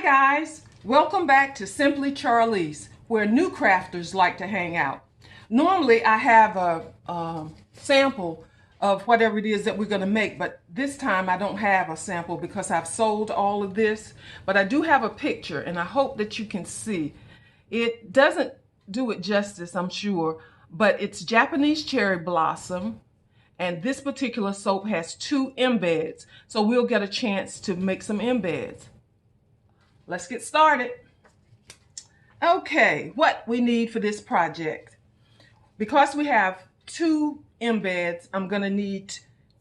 Hi guys, welcome back to Simply Charlize, where new crafters like to hang out. Normally I have a sample of whatever it is that we're going to make, but this time I don't have a sample because I've sold all of this, but I do have a picture and I hope that you can see. It doesn't do it justice, I'm sure, but it's Japanese cherry blossom. And this particular soap has 2 embeds, so we'll get a chance to make some embeds. Let's get started. Okay, what we need for this project. Because we have 2 embeds, I'm going to need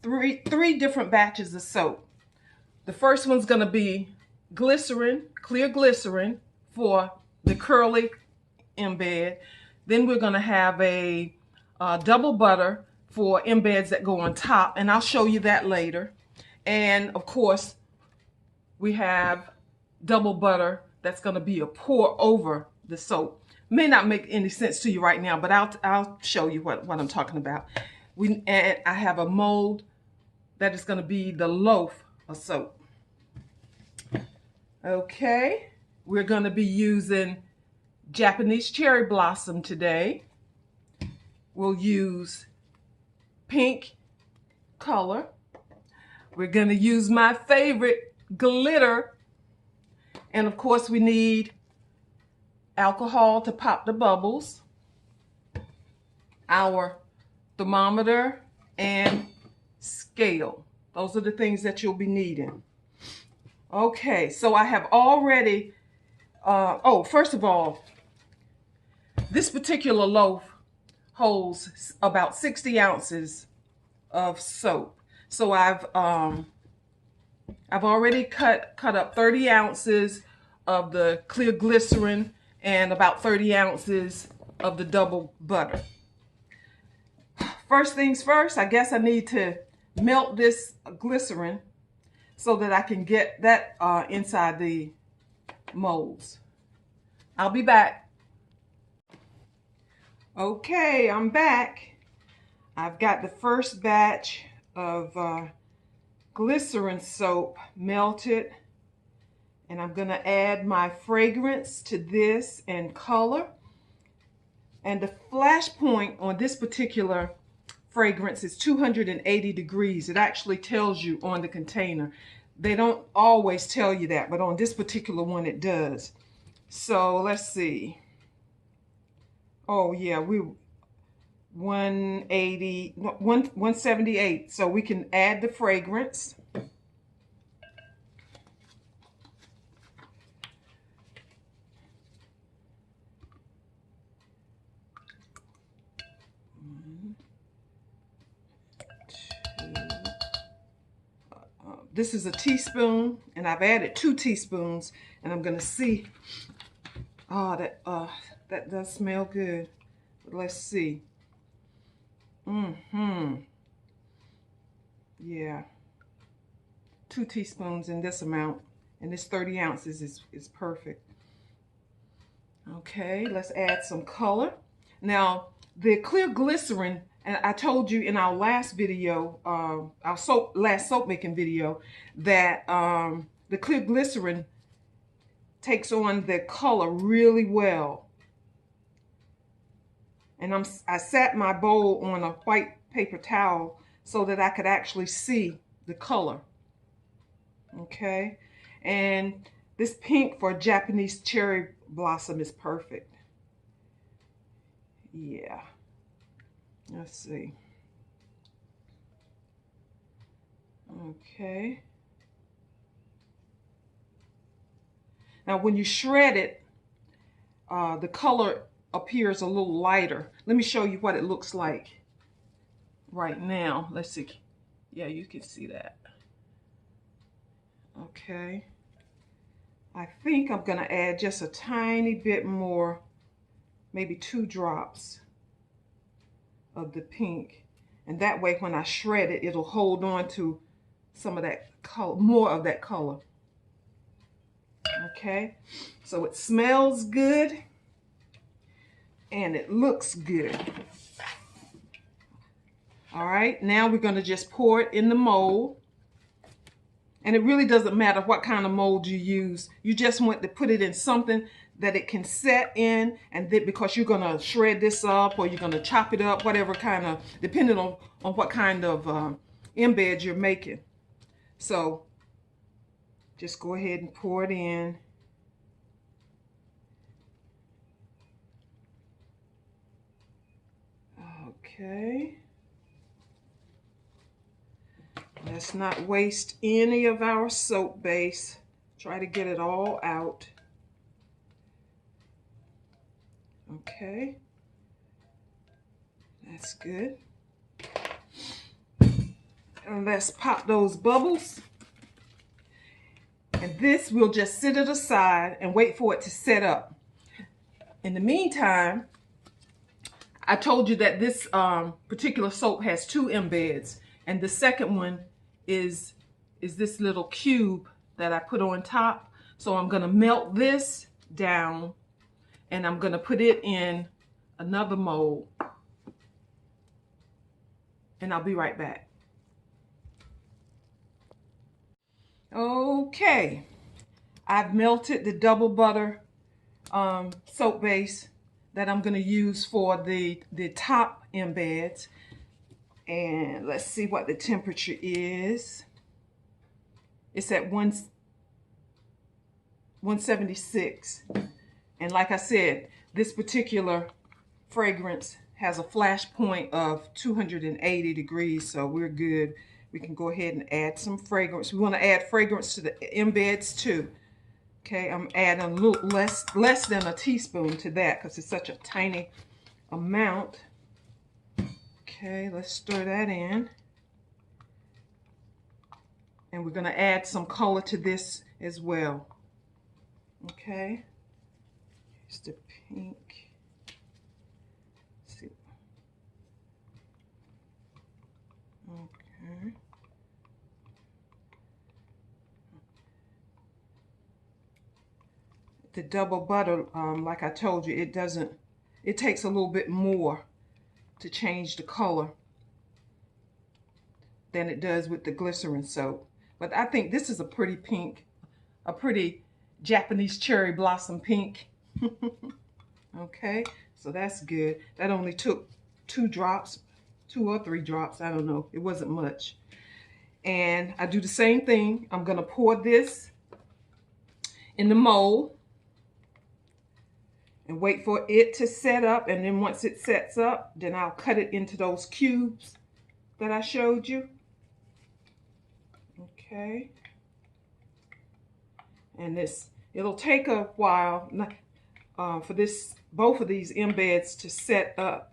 three different batches of soap. The first one's going to be glycerin, clear glycerin for the curly embed. Then we're going to have a double butter for embeds that go on top, and I'll show you that later. And of course, we have double butter that's going to be a pour over the soap. May not make any sense to you right now, but I'll show you what I'm talking about. And I have a mold that is going to be the loaf of soap. Okay, we're going to be using Japanese cherry blossom today. We'll use pink color. We're going to use my favorite glitter. And of course we need alcohol to pop the bubbles, our thermometer, and scale. Those are the things that you'll be needing. Okay, so I have already, first of all, this particular loaf holds about 60 ounces of soap. So I've already cut up 30 ounces of the clear glycerin and about 30 ounces of the double butter. First things first, I guess I need to melt this glycerin so that I can get that inside the molds. I'll be back. Okay, I'm back. I've got the first batch of glycerin soap melted, and I'm going to add my fragrance to this and color. And the flash point on this particular fragrance is 280 degrees. It actually tells you on the container. They don't always tell you that, but on this particular one it does. So let's see. Oh yeah, 178. So we can add the fragrance. This is a teaspoon, and I've added 2 teaspoons, and I'm gonna see. Oh, that does smell good. But let's see. Yeah. 2 teaspoons in this amount, and this 30 ounces is perfect. Okay, let's add some color. Now, the clear glycerin, and I told you in our last video, our last soap making video, that the clear glycerin takes on the color really well. And I sat my bowl on a white paper towel so that I could actually see the color. Okay, and this pink for Japanese cherry blossom is perfect. Yeah, let's see. Okay. Now when you shred it, the color appears a little lighter. Let me show you what it looks like right now. Let's see. Yeah, you can see that. Okay. I think I'm going to add just a tiny bit more, maybe 2 drops of the pink. And that way when I shred it, it'll hold on to some of that color, more of that color. Okay. So it smells good. And it looks good. All right, now we're going to just pour it in the mold. And it really doesn't matter what kind of mold you use. You just want to put it in something that it can set in, and then because you're going to shred this up or you're going to chop it up, whatever kind of, depending on what kind of embed you're making. So just go ahead and pour it in. Okay. Let's not waste any of our soap base. Try to get it all out. Okay. That's good. And let's pop those bubbles. And this, we'll just sit it aside and wait for it to set up. In the meantime, I told you that this particular soap has 2 embeds, and the second one is this little cube that I put on top. So I'm going to melt this down, and I'm going to put it in another mold, and I'll be right back. Okay, I've melted the double butter soap base that I'm going to use for the top embeds. And let's see what the temperature is. It's at 176. And like I said, this particular fragrance has a flash point of 280 degrees, so we're good. We can go ahead and add some fragrance. We want to add fragrance to the embeds too. Okay, I'm adding a little less than a teaspoon to that because it's such a tiny amount. Okay, let's stir that in. And we're going to add some color to this as well. Okay, here's the pink. Let's see. Okay. The double butter, like I told you, it takes a little bit more to change the color than it does with the glycerin soap. But I think this is a pretty pink, a pretty Japanese cherry blossom pink. Okay, so that's good. That only took 2 drops, 2 or 3 drops, I don't know. It wasn't much. And I do the same thing. I'm gonna pour this in the mold and wait for it to set up, and then once it sets up, then I'll cut it into those cubes that I showed you. Okay. And it'll take a while for both of these embeds to set up.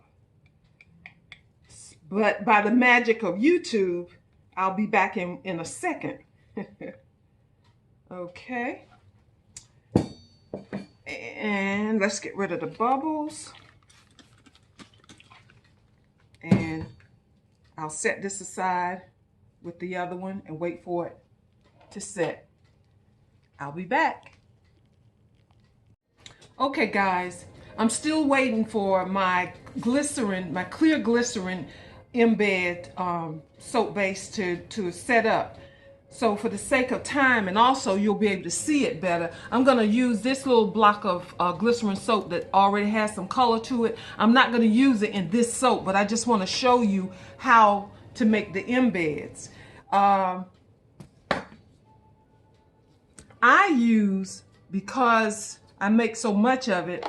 But by the magic of YouTube, I'll be back in a second. Okay. And let's get rid of the bubbles. And I'll set this aside with the other one and wait for it to set. I'll be back. Okay guys, I'm still waiting for my glycerin, my clear glycerin embed soap base to set up. So for the sake of time, and also you'll be able to see it better, I'm going to use this little block of glycerin soap that already has some color to it. I'm not going to use it in this soap, but I just want to show you how to make the embeds. I use, because I make so much of it,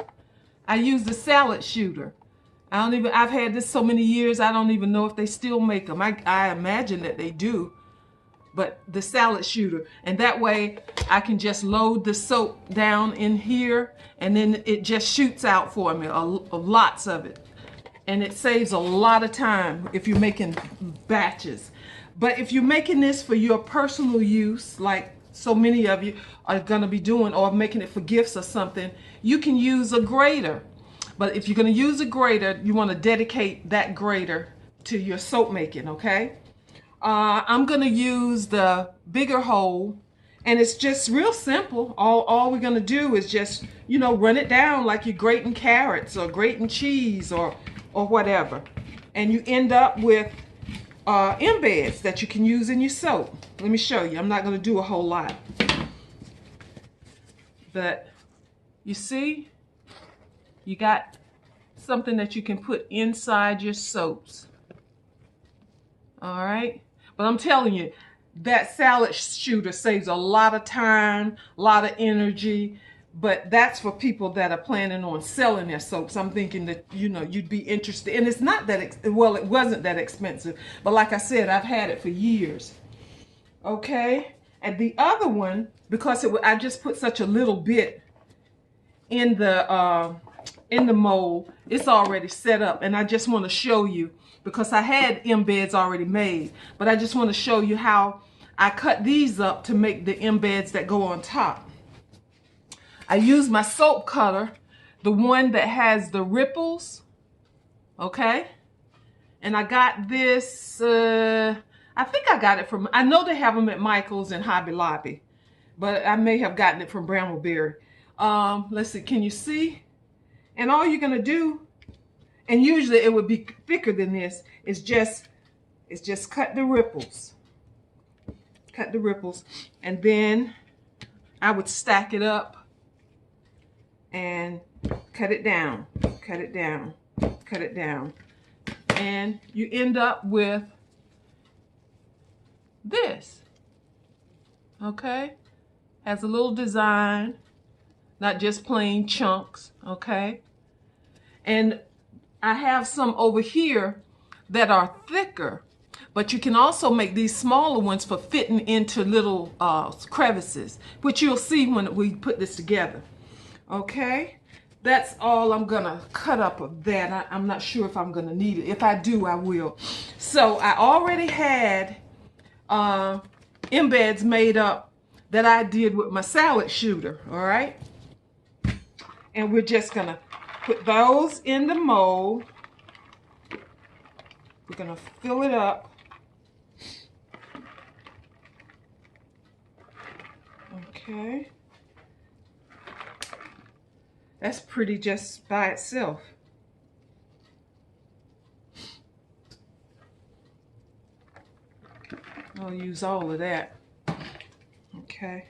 I use the salad shooter. I've had this so many years, I don't even know if they still make them. I imagine that they do. But the salad shooter, and that way I can just load the soap down in here, and then it just shoots out for me, lots of it. And it saves a lot of time if you're making batches. But if you're making this for your personal use, like so many of you are going to be doing, or making it for gifts or something, you can use a grater. But if you're going to use a grater, you want to dedicate that grater to your soap making, okay? I'm going to use the bigger hole, and it's just real simple. All we're going to do is just, run it down like you're grating carrots or grating cheese or whatever. And you end up with embeds that you can use in your soap. Let me show you. I'm not going to do a whole lot. But you see, you got something that you can put inside your soaps. All right. But I'm telling you, that salad shooter saves a lot of time, a lot of energy. But that's for people that are planning on selling their soaps. I'm thinking that, you know, you'd be interested. And it's not that, well, it wasn't that expensive. But like I said, I've had it for years. Okay. And the other one, because I just put such a little bit in the mold, it's already set up. And I just want to show you, because I had embeds already made. But I just want to show you how I cut these up to make the embeds that go on top. I use my soap cutter, the one that has the ripples, okay? And I got this, I think I got it from, I know they have them at Michael's and Hobby Lobby, but I may have gotten it from Brambleberry. Let's see, can you see? And all you're gonna do, and usually it would be thicker than this, is just cut the ripples. Cut the ripples, and then I would stack it up and cut it down, cut it down, cut it down. And you end up with this, okay? Has a little design, not just plain chunks, okay? And I have some over here that are thicker, but you can also make these smaller ones for fitting into little crevices, which you'll see when we put this together. Okay, that's all I'm gonna cut up of that. I'm not sure if I'm gonna need it. If I do, I will. So I already had embeds made up that I did with my salad shooter, all right? And we're just gonna put those in the mold. We're gonna fill it up. Okay. That's pretty just by itself. I'll use all of that. Okay.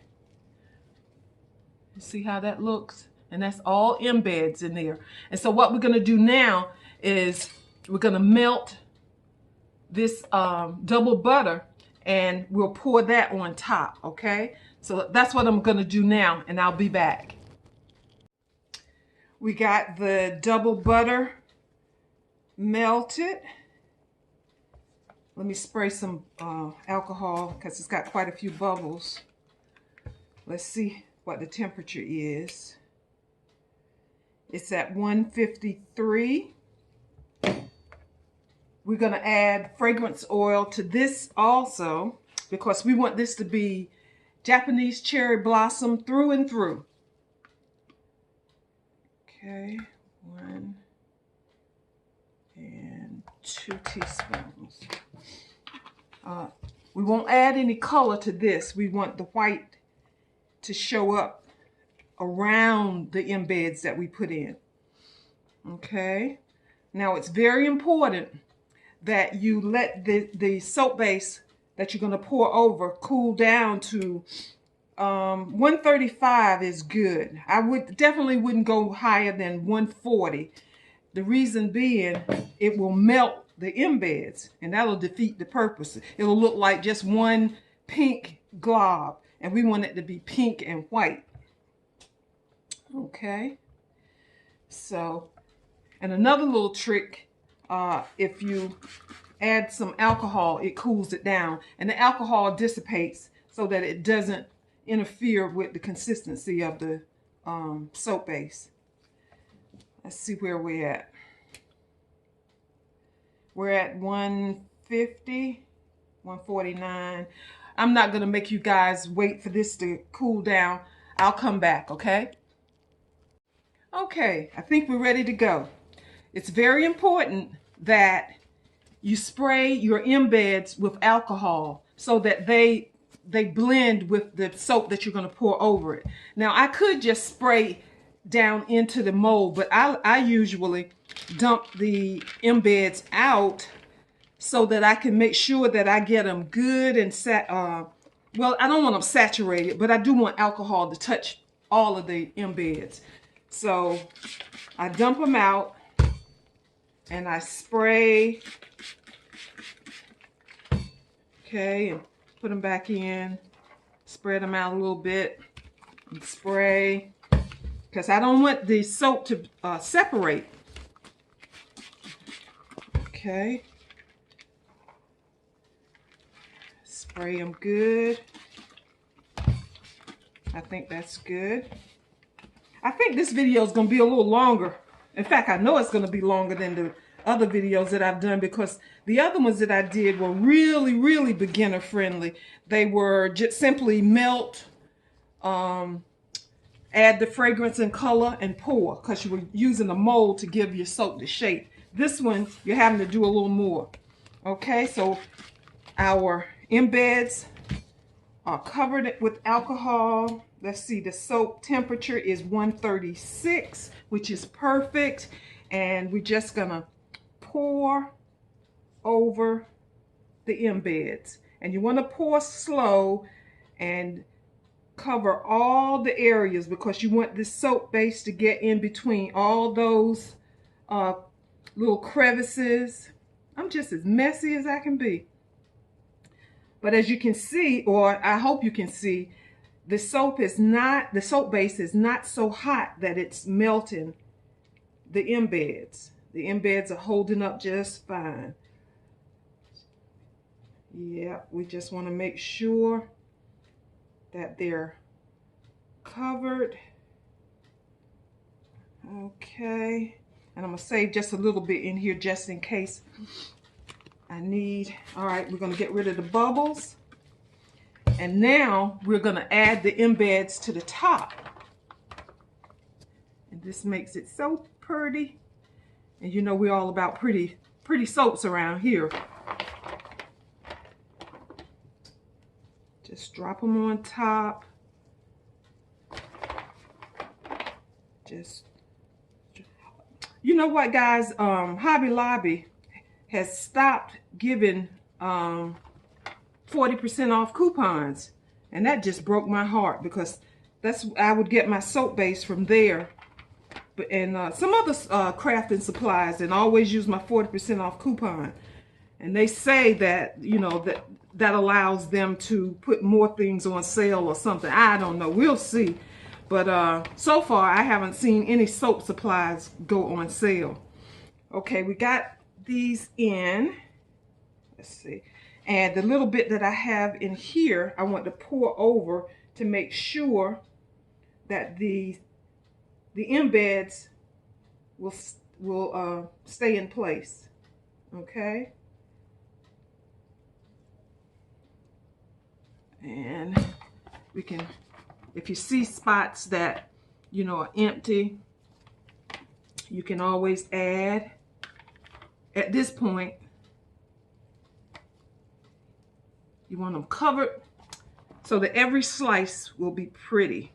You see how that looks? And that's all embeds in there. And so what we're going to do now is we're going to melt this double butter, and we'll pour that on top, okay? So that's what I'm going to do now, and I'll be back. We got the double butter melted. Let me spray some alcohol because it's got quite a few bubbles. Let's see what the temperature is. It's at 153. We're going to add fragrance oil to this also because we want this to be Japanese cherry blossom through and through. Okay, 1 and 2 teaspoons. We won't add any color to this. We want the white to show up around the embeds that we put in. Okay, now it's very important that you let the soap base that you're going to pour over cool down to 135 is good. I definitely wouldn't go higher than 140. The reason being, it will melt the embeds, and that'll defeat the purpose. It'll look like just one pink glob, and we want it to be pink and white. Okay. So, and another little trick, if you add some alcohol, it cools it down, and the alcohol dissipates so that it doesn't interfere with the consistency of the soap base. Let's see where we're at. We're at 150, 149. I'm not going to make you guys wait for this to cool down. I'll come back, okay? Okay, I think we're ready to go. It's very important that you spray your embeds with alcohol so that they blend with the soap that you're going to pour over it. Now, I could just spray down into the mold, but I usually dump the embeds out so that I can make sure that I get them good and well, I don't want them saturated, but I do want alcohol to touch all of the embeds. So I dump them out and I spray. Okay, and put them back in. Spread them out a little bit and spray, because I don't want the soap to separate. Okay. Spray them good. I think that's good. I think this video is going to be a little longer. In fact, I know it's going to be longer than the other videos that I've done, because the other ones that I did were really beginner friendly. They were just simply melt, add the fragrance and color, and pour, because you were using a mold to give your soap the shape. This one, you're having to do a little more. Okay, so our embeds are covered with alcohol. Let's see, the soap temperature is 136, which is perfect. And we're just gonna pour over the embeds. And you wanna pour slow and cover all the areas, because you want this soap base to get in between all those little crevices. I'm just as messy as I can be. But as you can see, or I hope you can see, the soap base is not so hot that it's melting the embeds. The embeds are holding up just fine. Yeah, we just want to make sure that they're covered. Okay, and I'm gonna save just a little bit in here just in case I need. All right, we're gonna get rid of the bubbles. And now we're gonna add the embeds to the top. And this makes it so pretty. And you know we're all about pretty soaps around here. Just drop them on top. You know what, guys? Hobby Lobby has stopped giving 40% off coupons, and that just broke my heart, because I would get my soap base from there, and some other crafting supplies, and always use my 40% off coupon. And they say that, you know, that allows them to put more things on sale or something. I don't know. We'll see. But so far, I haven't seen any soap supplies go on sale. Okay, we got these in. Let's see. And the little bit that I have in here, I want to pour over to make sure that the embeds will stay in place. Okay. And we can, if you see spots that, you know, are empty, you can always add. At this point, you want them covered so that every slice will be pretty.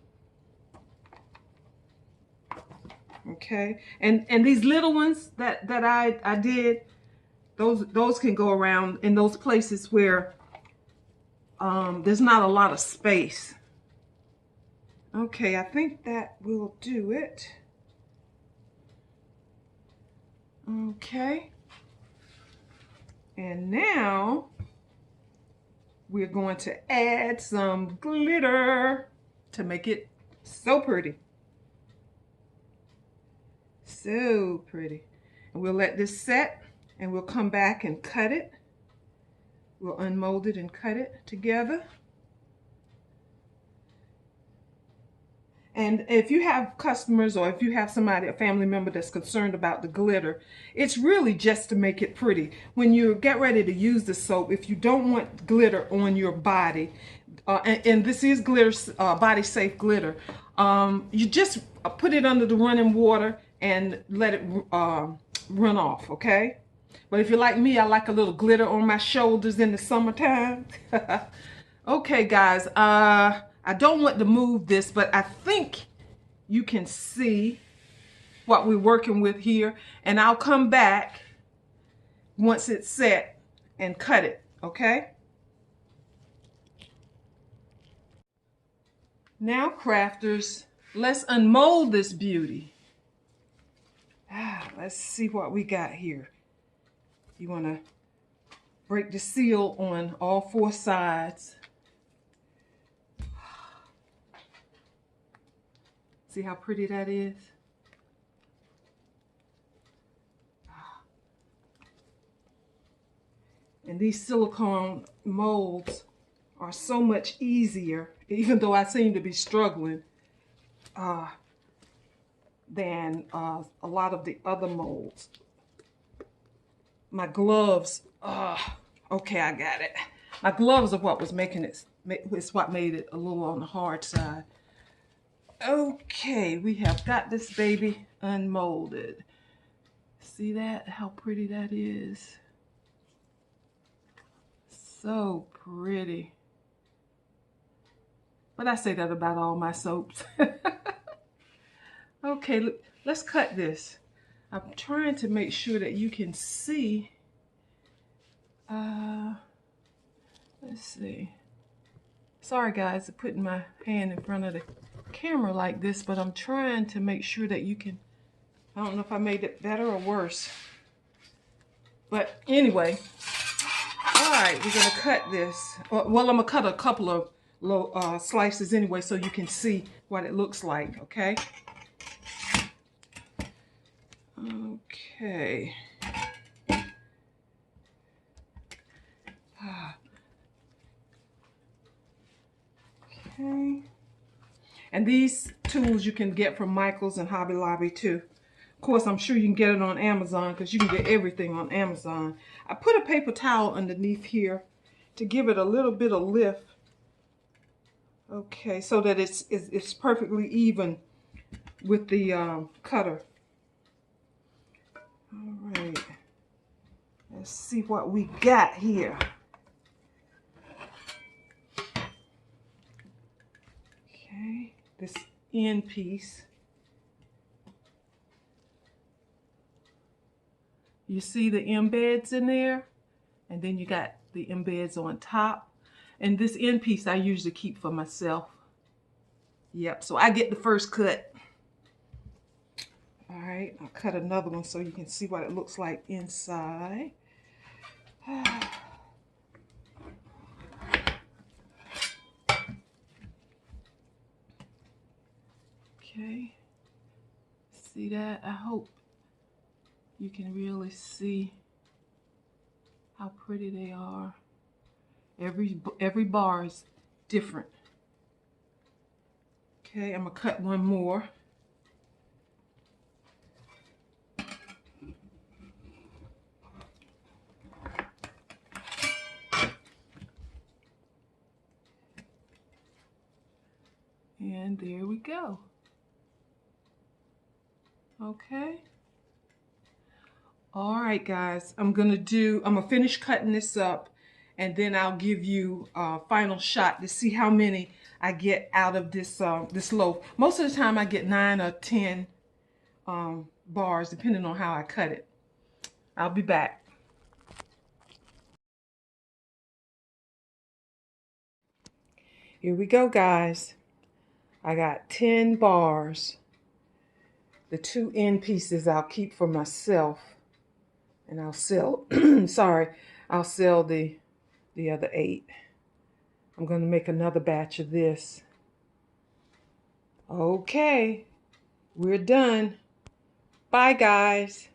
Okay, and these little ones that I did, those can go around in those places where there's not a lot of space. Okay, I think that will do it. Okay, and now we're going to add some glitter to make it so pretty. So pretty. And we'll let this set, and we'll come back and cut it. We'll unmold it and cut it together. And if you have customers, or if you have somebody, a family member that's concerned about the glitter, it's really just to make it pretty. When you get ready to use the soap, if you don't want glitter on your body, and this is glitter, body safe glitter, you just put it under the running water and let it run off, okay? But if you're like me, I like a little glitter on my shoulders in the summertime. Okay, guys, I don't want to move this, but I think you can see what we're working with here. And I'll come back once it's set and cut it, okay? Now, crafters, let's unmold this beauty. Let's see what we got here. You want to break the seal on all 4 sides. See how pretty that is? And these silicone molds are so much easier, even though I seem to be struggling, than a lot of the other molds. My gloves, okay, I got it. My gloves are what was making it, it's what made it a little on the hard side. Okay, we have got this baby unmolded. See that? How pretty that is. So pretty. But I say that about all my soaps. Okay, look, let's cut this. I'm trying to make sure that you can see. Let's see. Sorry guys, for putting my hand in front of the camera like this, but I'm trying to make sure that you can. I don't know if I made it better or worse. But anyway, all right, we're gonna cut this. Well, I'm gonna cut a couple of slices anyway so you can see what it looks like, okay? Okay. Okay. And these tools you can get from Michael's and Hobby Lobby too. Of course, I'm sure you can get it on Amazon because you can get everything on Amazon. I put a paper towel underneath here to give it a little bit of lift. Okay, so that it's perfectly even with the cutter. All right. Let's see what we got here. Okay, this end piece. You see the embeds in there? And then you got the embeds on top. And this end piece I usually keep for myself. Yep, so I get the first cut. All right, I'll cut another one so you can see what it looks like inside. Okay, see that? I hope you can really see how pretty they are. Every bar is different. Okay, I'm gonna cut one more. And there we go. Okay. All right, guys, I'm gonna finish cutting this up, and then I'll give you a final shot to see how many I get out of this this loaf. Most of the time I get 9 or 10 bars, depending on how I cut it. I'll be back. Here we go, guys. I got 10 bars. The 2 end pieces I'll keep for myself, and I'll sell, sorry, I'll sell the other 8. I'm going to make another batch of this. Okay, we're done. Bye, guys.